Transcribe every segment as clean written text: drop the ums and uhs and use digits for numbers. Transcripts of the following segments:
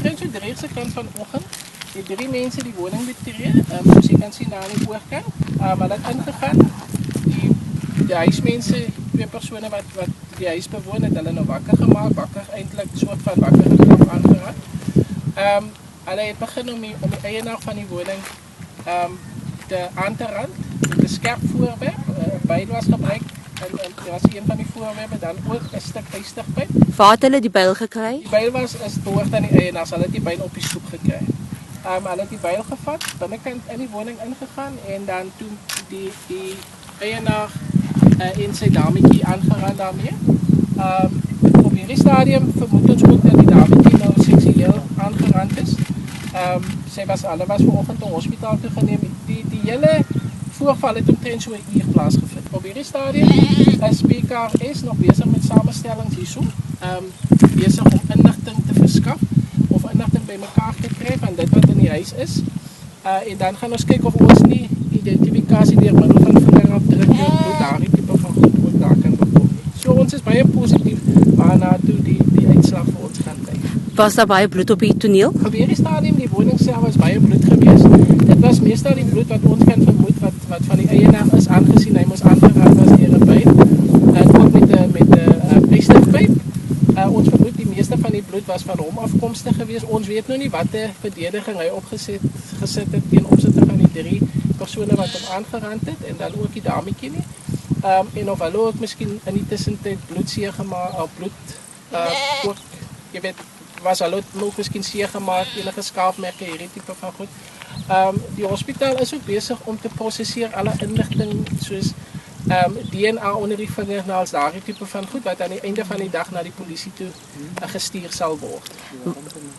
omtrent so 3:00 vanoggend het 3 mense die woning betree, soos jy kan sien daar aan die oorkant. Hulle het ingegaan. Die huismense, 2 persone wat die huis bewoon het, hulle nou wakker gemaak, eintlik soort van wakker geklap aangeraak. Hulle het begin om die eienaar van die woning aan te rand met 'n skerp voorwerp, byl was gebruik. En dit was een van die voorwerpe, dan ook 'n stuk huisstigpyp. Waar het hulle die byl gekry? Die byl is behoort aan die eienaars, hulle het die byl op die stoep gekry. Hulle het die byl gevat, binnekant in die woning ingegaan en dan toe die eienaar en sy dametjie aangeraan daarmee. Op hierdie stadium vermoed ons ook dat die dametjie nou seksueel aangerand is. Hulle was vanoggend na hospitaal toe geneem. Die hele voorval het omtrent so 'n uur plaasgevind. Op hierdie stadium is PKRS nog besig met samestellings hierso. Besig om inligting te verskaf of inligting bymekaar te kry van dit wat in die huis is. En dan gaan ons kyk of ons nie identifikasie deur middel van vingerafdrukke of daardie tipe van goed ook daar kan bekom. So ons is baie positief waarna toe die uitslag vir ons gaan lei. Was daar baie bloed op die toneel? Op hierdie stadium die woning self was baie bloed gewees. Dit was meestal die bloed wat ons kan vermoed wat van die eienaar is, aangesien hy moes aangeraak was deur 'n byl en ook met 'n plasticpyp. Ons vermoed die meeste van die bloed was van hom afkomstig gewees. Ons weet nou nie watter verdediging hy gesit het teen opsigte van die 3 persone wat hom aangerand het en dan ook die dametjie nie. En of hulle ook miskien in die tussentyd bloed seer gemaak of bloed ook, jy weet, was hulle ook miskien seer gemaak, enige skaafmerke, hierdie tipe van goed. Die hospitaal is ook besig om te prosesseer alle inligting soos DNA onder die vingernaels, daardie tipe van goed wat aan die einde van die dag na die polisie toe gestuur sal word.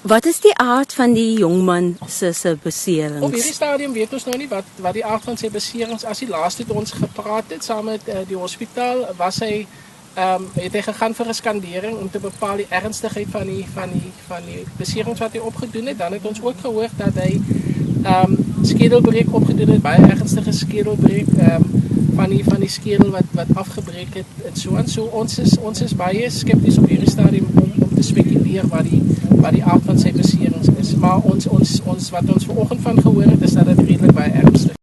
Wat is die aard van die jongman se beserings? Op hierdie stadium weet ons nou nie wat die aard van sy beserings. As die laaste toe ons gepraat het saam met die hospitaal, was hy het hy gegaan vir 'n skandering om te bepaal die ernstigheid van die beserings wat hy opgedoen het. Dan het ons ook gehoor dat hy skedelbreek opgedoen het, baie ernstige skedelbreek van die skedel wat afgebreek het en so aan. So ons is baie skepties op hierdie stadium om te spekuleer wat die aard van sy beserings is. Maar ons wat ons vanoggend van gehoor het is dat dit redelik baie ernstig